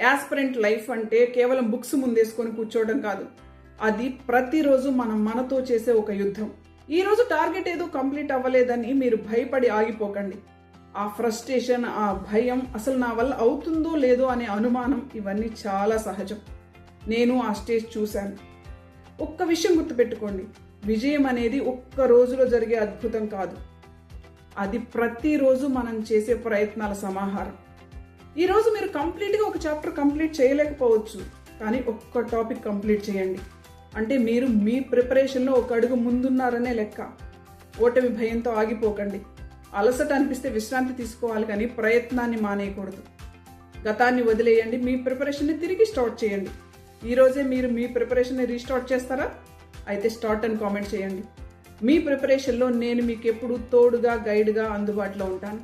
Aspirant life అంటే కేవలం books ముందేసుకొని కూర్చోవడం కాదు. అది ప్రతిరోజు మనం మనతో చేసే ఒక యుద్ధం. ఈరోజు టార్గెట్ ఏదో కంప్లీట్ అవ్వలేదని మీరు భయపడి ఆగిపోకండి. ఆ ఫ్రస్ట్రేషన్, ఆ భయం, అసలు నా వల్ల అవుతుందో లేదో అనే అనుమానం, ఇవన్నీ చాలా సహజం. నేను ఆ స్టేజ్ చూశాను. ఒక్క విషయం గుర్తుపెట్టుకోండి, విజయం అనేది ఒక్క రోజులో జరిగే అద్భుతం కాదు. అది ప్రతిరోజు మనం చేసే ప్రయత్నాల సమాహారం. ఈరోజు మీరు కంప్లీట్గా ఒక చాప్టర్ కంప్లీట్ చేయలేకపోవచ్చు, కానీ ఒక్క టాపిక్ కంప్లీట్ చేయండి. అంటే మీరు మీ ప్రిపరేషన్లో ఒక అడుగు ముందున్నారనే లెక్క. ఓటమి భయంతో ఆగిపోకండి. అలసట అనిపిస్తే విశ్రాంతి తీసుకోవాలి, కానీ ప్రయత్నాన్ని మానేయకూడదు. గతాన్ని వదిలేయండి, మీ ప్రిపరేషన్ని తిరిగి స్టార్ట్ చేయండి. ఈరోజే మీరు మీ ప్రిపరేషన్ని రీస్టార్ట్ చేస్తారా? అయితే స్టార్ట్ అని కామెంట్ చేయండి. మీ ప్రిపరేషన్లో నేను మీకు ఎప్పుడు తోడుగా, గైడ్గా అందుబాటులో ఉంటాను.